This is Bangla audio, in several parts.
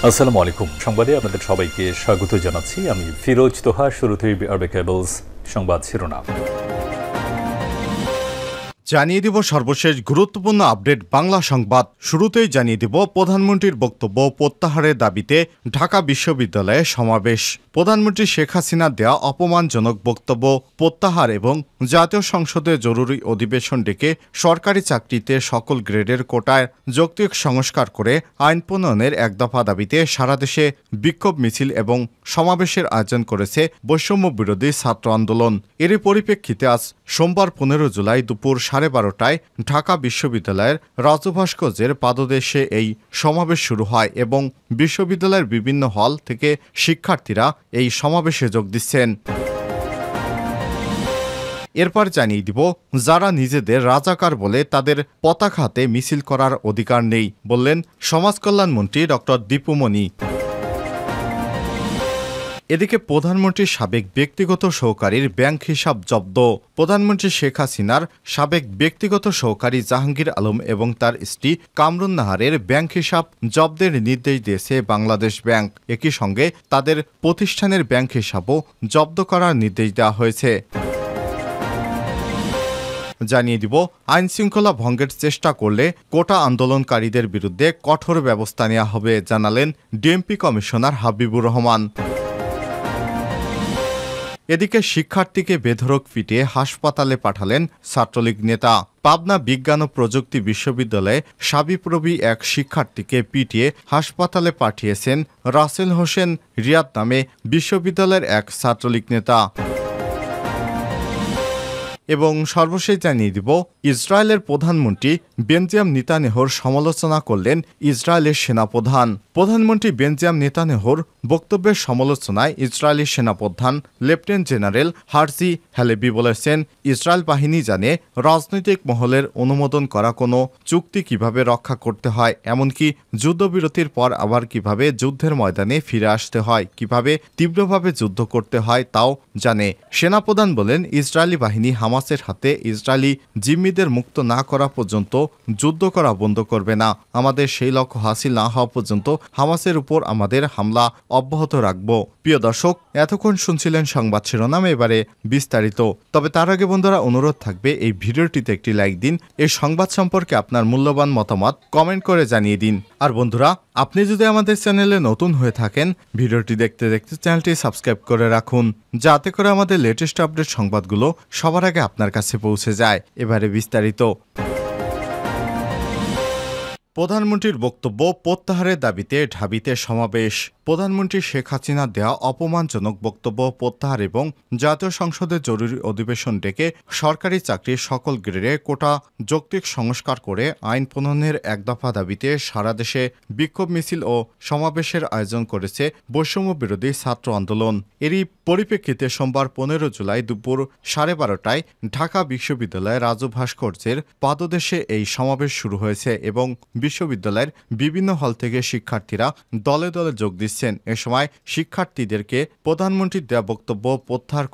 আসসালামু আলাইকুম। সংবাদে আপনাদের সবাইকে স্বাগত জানাচ্ছি। আমি ফিরোজ তোহা। শুরুতেই আরবে কেবলস সংবাদ শিরোনাম জানিয়ে দিব সর্বশেষ গুরুত্বপূর্ণ আপডেট বাংলা সংবাদ। শুরুতেই জানিয়ে দিব প্রধানমন্ত্রীর বক্তব্য প্রত্যাহারের দাবিতে ঢাকা বিশ্ববিদ্যালয়ে সমাবেশ। প্রধানমন্ত্রী শেখ হাসিনা দেয়া অপমানজনক বক্তব্য প্রত্যাহার এবং জাতীয় সংসদে জরুরি অধিবেশন ডেকে সরকারি চাকরিতে সকল গ্রেডের কোটায় যৌক্তিক সংস্কার করে আইন প্রণয়নের এক দফা দাবিতে সারা দেশে বিক্ষোভ মিছিল এবং সমাবেশের আয়োজন করেছে বৈষম্য বিরোধী ছাত্র আন্দোলন। এরই পরিপ্রেক্ষিতে আজ সোমবার 15 জুলাই দুপুর 12:30টায় ঢাকা বিশ্ববিদ্যালয়ের রাজু ভাস্কর্যের পাদদেশে এই সমাবেশ শুরু হয় এবং বিশ্ববিদ্যালয়ের বিভিন্ন হল থেকে শিক্ষার্থীরা এই সমাবেশে যোগ দিচ্ছেন। এরপর জানিয়ে দিব, যারা নিজেদের রাজাকার বলে তাদের পতাকা হাতে মিছিল করার অধিকার নেই, বললেন সমাজকল্যাণমন্ত্রী ডক্টর দীপুমণি। এদিকে প্রধানমন্ত্রীর সাবেক ব্যক্তিগত সহকারীর ব্যাংক হিসাব জব্দ। প্রধানমন্ত্রী শেখ হাসিনার সাবেক ব্যক্তিগত সহকারী জাহাঙ্গীর আলম এবং তার স্ত্রী কামরুন নাহারের ব্যাংক হিসাব জব্দের নির্দেশ দিয়েছে বাংলাদেশ ব্যাংক। একই সঙ্গে তাদের প্রতিষ্ঠানের ব্যাংক হিসাবও জব্দ করার নির্দেশ দেওয়া হয়েছে। জানিয়ে দিব, আইন শৃঙ্খলা ভঙ্গের চেষ্টা করলে কোটা আন্দোলনকারীদের বিরুদ্ধে কঠোর ব্যবস্থা নেওয়া হবে, জানালেন ডিএমপি কমিশনার হাবিবুর রহমান। এদিকে শিক্ষার্থীকে বেধড়ক পিটিয়ে হাসপাতালে পাঠালেন ছাত্রলীগ নেতা। পাবনা বিজ্ঞান ও প্রযুক্তি বিশ্ববিদ্যালয়ে শাবিপ্রবি এক শিক্ষার্থীকে পিটিয়ে হাসপাতালে পাঠিয়েছেন রাসেল হোসেন রিয়াদ নামে বিশ্ববিদ্যালয়ের এক ছাত্রলীগ নেতা। এবং সর্বশেষ জানিয়ে দিব, ইসরায়েলের প্রধানমন্ত্রী বেনজামিন নেতানিয়াহুর সমালোচনা করলেন ইসরায়েলের সেনাপ্রধান। প্রধানমন্ত্রী বেনজামিন নেতানিয়াহুর বক্তব্যের সমালোচনায় ইসরায়েলি সেনাপ্রধান লেফটেন্যান্ট জেনারেল হার্জি হ্যালেবি বলেছেন, ইসরায়েল বাহিনী জানে রাজনৈতিক মহলের অনুমোদন করা কোনো চুক্তি কিভাবে রক্ষা করতে হয়, এমনকি যুদ্ধবিরতির পর আবার কিভাবে যুদ্ধের ময়দানে ফিরে আসতে হয়, কিভাবে তীব্রভাবে যুদ্ধ করতে হয় তাও জানে। সেনাপ্রধান বলেন, ইসরায়েলি বাহিনী হামাসের হাতে ইসরায়েলি জিম্মিদের মুক্ত না করা পর্যন্ত যুদ্ধ করা বন্ধ করবে না। আমাদের সেই লক্ষ্য হাসিল না হওয়া পর্যন্ত হামাসের উপর আমাদের হামলা অব্যাহত রাখব। প্রিয় দর্শক, এতক্ষণ শুনছিলেন সংবাদ শিরোনাম, এবারে বিস্তারিত। তবে তার আগে বন্ধুরা, অনুরোধ থাকবে এই ভিডিওটিতে একটি লাইক দিন। এই সংবাদ সম্পর্কে আপনার মূল্যবান মতামত কমেন্ট করে জানিয়ে দিন। আর বন্ধুরা, আপনি যদি আমাদের চ্যানেলে নতুন হয়ে থাকেন, ভিডিওটি দেখতে দেখতে চ্যানেলটি সাবস্ক্রাইব করে রাখুন, যাতে করে আমাদের লেটেস্ট আপডেট সংবাদগুলো সবার আগে আপনার কাছে পৌঁছে যায়। এবারে বিস্তারিত। প্রধানমন্ত্রীর বক্তব্য প্রত্যাহারের দাবিতে ঢাবিতে সমাবেশ। প্রধানমন্ত্রী শেখ হাসিনা দেয়া অপমানজনক বক্তব্য প্রত্যাহার এবং জাতীয় সংসদের জরুরি অধিবেশন ডেকে সরকারি চাকরির সকল গ্রেডে কোটা যৌক্তিক সংস্কার করে আইন প্রণয়নের এক দফা দাবিতে সারা দেশে বিক্ষোভ মিছিল ও সমাবেশের আয়োজন করেছে বৈষম্য বিরোধী ছাত্র আন্দোলন। এরই পরিপ্রেক্ষিতে সোমবার 15 জুলাই দুপুর 12:30টায় ঢাকা বিশ্ববিদ্যালয়ের রাজু ভাস্কর্যের পাদদেশে এই সমাবেশ শুরু হয়েছে এবং বিশ্ববিদ্যালয়ের বিভিন্ন হল থেকে শিক্ষার্থীরা দলে দলে যোগ দিচ্ছেন। এ সময় শিক্ষার্থীদেরকে প্রধানমন্ত্রীর দেয়া বক্তব্য প্রত্যাহার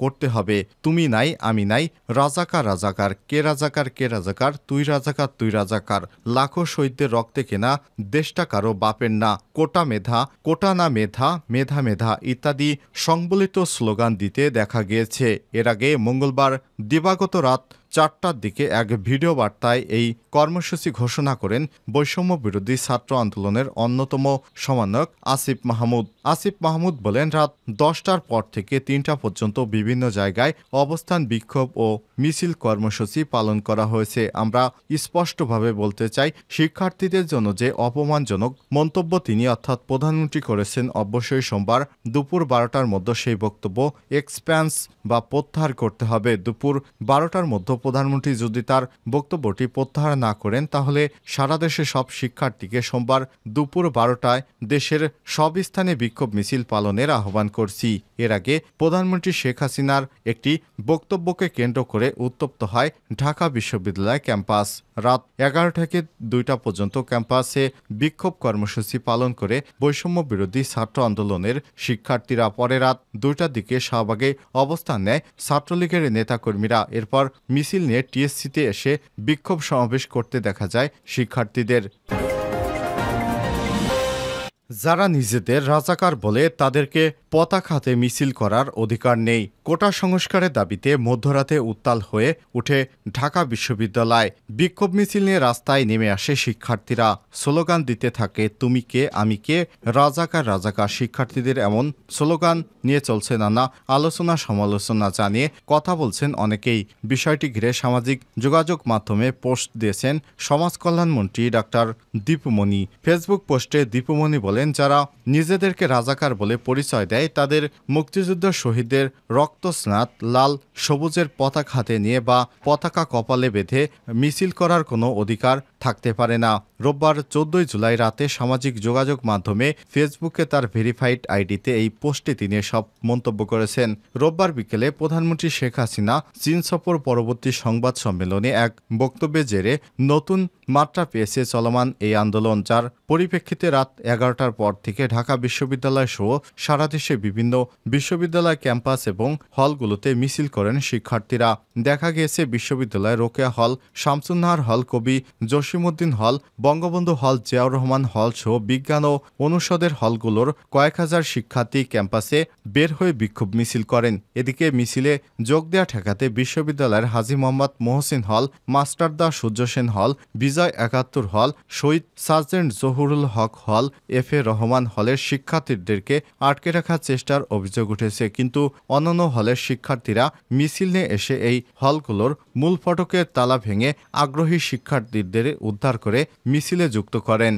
করতে হবে। তুমি নাই আমি নাই, রাজাকার রাজাকার, কে রাজাকার কে রাজাকার, তুই রাজাকার তুই রাজাকার, লাখো শহীদদের রক্তে কেনা দেশটা কারো বাপের না, কোটা মেধা কোটা না মেধা, মেধা মেধা ইত্যাদি সংবলিত স্লোগান দিতে দেখা গিয়েছে। এর আগে মঙ্গলবার দিবাগত রাত 4টার দিকে এক ভিডিও বার্তায় এই কর্মসূচি ঘোষণা করেন বৈষম্য বিরোধী ছাত্র আন্দোলনের অন্যতম সমন্বয়ক আসিফ মাহমুদ। আসিফ মাহমুদ বলেন, রাত 10টার পর থেকে 3টা পর্যন্ত বিভিন্ন জায়গায় অবস্থান, বিক্ষোভ ও মিছিল কর্মসূচি পালন করা হয়েছে। আমরা স্পষ্টভাবে বলতে চাই, শিক্ষার্থীদের জন্য যে অপমানজনক মন্তব্য তিনি অর্থাৎ প্রধানমন্ত্রী করেছেন, অবশ্যই সোমবার দুপুর 12টার মধ্যে সেই বক্তব্য এক্সপ্যান্স বা প্রত্যাহার করতে হবে। দুপুর 12টার মধ্যে প্রধানমন্ত্রী যদি তার বক্তব্যটি প্রত্যাহার না করেন, তাহলে সারা দেশে সব শিক্ষার্থীকে সোমবার দুপুর 12টায় দেশের সব স্থানে বিক্ষোভ মিছিল পালনের আহ্বান করছি। এর আগে প্রধানমন্ত্রী শেখ হাসিনার একটি বক্তব্যকে কেন্দ্র করে উত্তপ্ত হয় ঢাকা বিশ্ববিদ্যালয় ক্যাম্পাস। রাত 11 থেকে 2টা পর্যন্ত ক্যাম্পাসে বিক্ষোভ কর্মসূচি পালন করে বৈষম্য বিরোধী ছাত্র আন্দোলনের শিক্ষার্থীরা। পরে রাত 2টার দিকে শাহবাগে অবস্থান নেয় ছাত্রলীগের নেতাকর্মীরা। এরপর মিছিল নিয়ে টিএসসিতে এসে বিক্ষোভ সমাবেশ করতে দেখা যায় শিক্ষার্থীদের। যারা নিজেদের রাজাকার বলে তাদেরকে পতাকা হাতে মিছিল করার অধিকার নেই। কোটা সংস্কারের দাবিতে মধ্যরাতে উত্তাল হয়ে উঠে ঢাকা বিশ্ববিদ্যালয়। বিক্ষোভ মিছিল নিয়ে রাস্তায় নেমে আসে শিক্ষার্থীরা। স্লোগান দিতে থাকে তুমি কে আমি কে, রাজাকার রাজাকার। শিক্ষার্থীদের এমন স্লোগান নিয়ে চলছে নানা আলোচনা সমালোচনা জানিয়ে কথা বলছেন অনেকেই। বিষয়টি ঘিরে সামাজিক যোগাযোগ মাধ্যমে পোস্ট দিয়েছেন সমাজ কল্যাণমন্ত্রী ডাক্তার দীপুমণি। ফেসবুক পোস্টে দীপুমণি বলেন, যারা নিজেদেরকে রাজাকার বলে পরিচয় দেয় তাদের মুক্তিযুদ্ধ শহীদদের রক্তস্নাত লাল সবুজের পতাকা হাতে নিয়ে বা পতাকা কপালে বেঁধে মিছিল করার কোনো অধিকার থাকতে পারে না। রোববার 14 জুলাই রাতে সামাজিক যোগাযোগ মাধ্যমে ফেসবুকে তার ভেরিফাইড আইডিতে এই পোস্টে তিনি সব মন্তব্য করেছেন। রোববার বিকেলে প্রধানমন্ত্রী শেখ হাসিনা চীন সফর পরবর্তী সংবাদ সম্মেলনে এক বক্তব্যে জেরে নতুন মাত্রা পেয়েছে চলমান এই আন্দোলন, যার পরিপ্রেক্ষিতে রাত 11টার পর থেকে ঢাকা বিশ্ববিদ্যালয় সহ সারা দেশে বিভিন্ন বিশ্ববিদ্যালয় ক্যাম্পাস এবং হলগুলোতে মিছিল করেন শিক্ষার্থীরা। দেখা গিয়েছে বিশ্ববিদ্যালয় রোকেয়া হল, শামসুন্নাহার হল, কবি জসিমউদ্দিন হল, বঙ্গবন্ধু হল, জিয়াউর রহমান হল সহ বিজ্ঞান ও অনুষদের হলগুলোর কয়েক হাজার শিক্ষার্থী ক্যাম্পাসে বের হয়ে বিক্ষোভ মিছিল করেন। এদিকে মিছিলে যোগ দেওয়া ঠেকাতে বিশ্ববিদ্যালয়ের হাজী মোহাম্মদ মোহসিন হল, মাস্টারদা সূর্য সেন হল, বিজয় ৭১ হল, শহীদ সার্জেন্ট জহুরুল হক হল, এফ এ রহমান হলের শিক্ষার্থীদেরকে আটকে রাখার চেষ্টার অভিযোগ উঠেছে। কিন্তু অন্যান্য হলের শিক্ষার্থীরা মিছিল নিয়ে এসে এই হলগুলোর মূল ফটকের তালা ভেঙে আগ্রহী শিক্ষার্থীদের উদ্ধার করে মিছিলে যুক্ত করেন।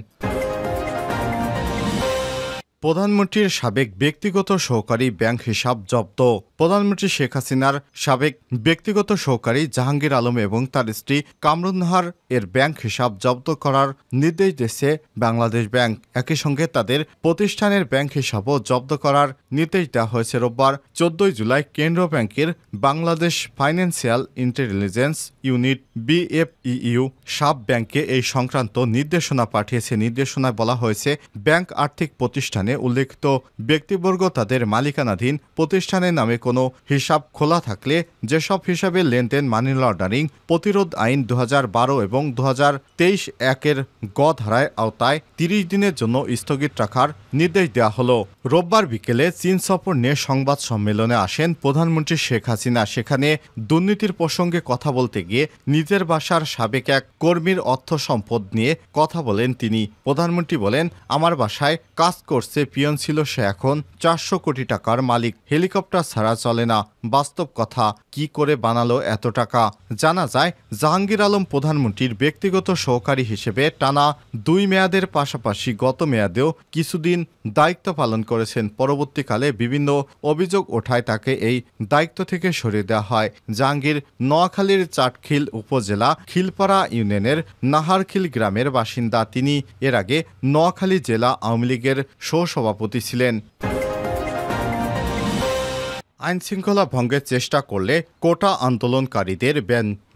প্রধানমন্ত্রীর সাবেক ব্যক্তিগত সহকারী ব্যাংক হিসাব জব্দ। প্রধানমন্ত্রী শেখ হাসিনার সাবেক ব্যক্তিগত সহকারী জাহাঙ্গীর আলম এবং তার স্ত্রী কামরুন্নাহার এর ব্যাংক হিসাব জব্দ করার নির্দেশ দিয়েছে বাংলাদেশ ব্যাংক। একই সঙ্গে তাদের প্রতিষ্ঠানের ব্যাংক হিসাবও জব্দ করার নির্দেশ দেওয়া হয়েছে। রোববার 14 জুলাই কেন্দ্রীয় ব্যাংকের Bangladesh financial intelligence unit BFEU sub ব্যাংকে এই সংক্রান্ত নির্দেশনা পাঠিয়েছে। নির্দেশনায় বলা হয়েছে, ব্যাংক আর্থিক প্রতিষ্ঠানে উল্লেখিত ব্যক্তিবর্গ তাদের মালিকানাধীন প্রতিষ্ঠানের নামে কোনো হিসাব খোলা থাকলে যেসব হিসাবে লেনদেন মানি লন্ডারিং প্রতিরোধ আইন 2012 এবং 2023 একের গ ধারায় আওতায় 30 দিনের জন্য স্থগিত রাখার নির্দেশ দেওয়া হলো। রোববার বিকেলে চীন সফর নিয়ে সংবাদ সম্মেলনে আসেন প্রধানমন্ত্রী শেখ হাসিনা। সেখানে দুর্নীতির প্রসঙ্গে কথা বলতে গিয়ে নিজের বাসার সাবেক এক কর্মীর অর্থ সম্পদ নিয়ে কথা বলেন তিনি। প্রধানমন্ত্রী বলেন, আমার বাসায় কাজ করছে পিয়ন ছিল, সে এখন 400 কোটি টাকার মালিক। হেলিকপ্টার ছাড়া চলে না। বাস্তব কথা, কি করে বানালো এত টাকা? জানা যায়, জাহাঙ্গীর আলম প্রধানমন্ত্রীর ব্যক্তিগত সহকারী হিসেবে টানা 2 মেয়াদের পাশাপাশি গত মেয়াদেও কিছুদিন দায়িত্ব পালন করেছেন। পরবর্তীকালে বিভিন্ন অভিযোগ ওঠায় তাকে এই দায়িত্ব থেকে সরিয়ে দেওয়া হয়। জাহাঙ্গীর নোয়াখালীর চাটখিল উপজেলা খিলপাড়া ইউনিয়নের নাহারখিল গ্রামের বাসিন্দা। তিনি এর আগে নোয়াখালী জেলা আওয়ামী লীগের সহসভাপতি ছিলেন। আইনশৃঙ্খলা ভঙ্গের চেষ্টা করলে কোটা আন্দোলনকারীদের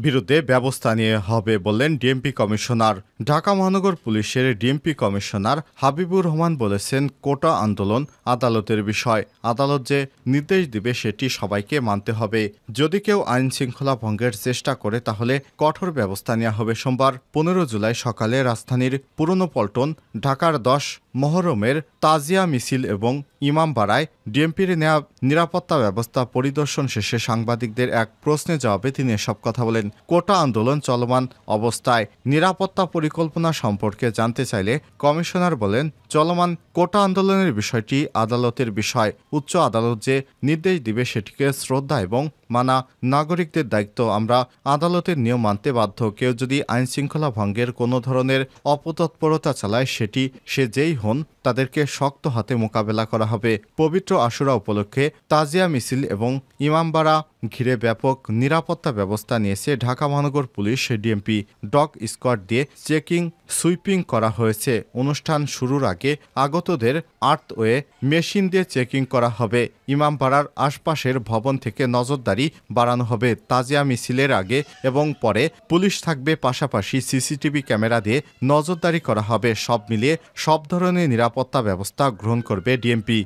বিরুদ্ধে ব্যবস্থা নিয়ে হবে বললেন ডিএমপি কমিশনার। ঢাকা মহানগর পুলিশের ডিএমপি কমিশনার হাবিবুর রহমান বলেছেন, কোটা আন্দোলন আদালতের বিষয়। আদালত যে নির্দেশ দিবে সেটি সবাইকে মানতে হবে। যদি কেউ আইন শৃঙ্খলা ভঙ্গের চেষ্টা করে তাহলে কঠোর ব্যবস্থা নেওয়া হবে। সোমবার 15 জুলাই সকালে রাজধানীর পুরনো পল্টন, ঢাকার 10 মহরমের তাজিয়া মিছিল এবং ইমামবাড়ায় ডিএমপির নেওয়া নিরাপত্তা ব্যবস্থা পরিদর্শন শেষে সাংবাদিকদের এক প্রশ্নের জবাবে তিনি এসব কথা বলেন। কোটা আন্দোলন চলমান অবস্থায় নিরাপত্তা পরিকল্পনা সম্পর্কে জানতে চাইলে কমিশনার বলেন, চলমান কোটা আন্দোলনের বিষয়টি আদালতের বিষয়। উচ্চ আদালত যে নির্দেশ দিবে সেটিকে শ্রদ্ধা এবং মানা নাগরিকদের দায়িত্ব। আমরা আদালতের নিয়ম মানতে বাধ্য। কেউ যদি আইন শৃঙ্খলা ভঙ্গের কোনো ধরনের অপতৎপরতা চালায়, সেটি সে যেই হন, তাদেরকে শক্ত হাতে মোকাবেলা করা হবে। পবিত্র আশুরা উপলক্ষে তাজিয়া মিছিল এবং ইমামবাড়া ঘিরে ব্যাপক নিরাপত্তা ব্যবস্থা নিয়েছে ঢাকা মহানগর পুলিশ। ডিএমপি ডগ স্কোয়াড দিয়ে চেকিং সুইপিং করা হয়েছে। অনুষ্ঠান শুরুর আগে আগতদের আর্থওয়ে মেশিন দিয়ে চেকিং করা হবে। ইমামবাড়ার আশপাশের ভবন থেকে নজরদারি বাড়ানো হবে। তাজিয়া মিছিলের আগে এবং পরে পুলিশ থাকবে, পাশাপাশি সিসিটিভি ক্যামেরা দিয়ে নজরদারি করা হবে। সব মিলিয়ে সব ধরনের নিরাপত্তা ব্যবস্থা গ্রহণ করবে ডিএমপি।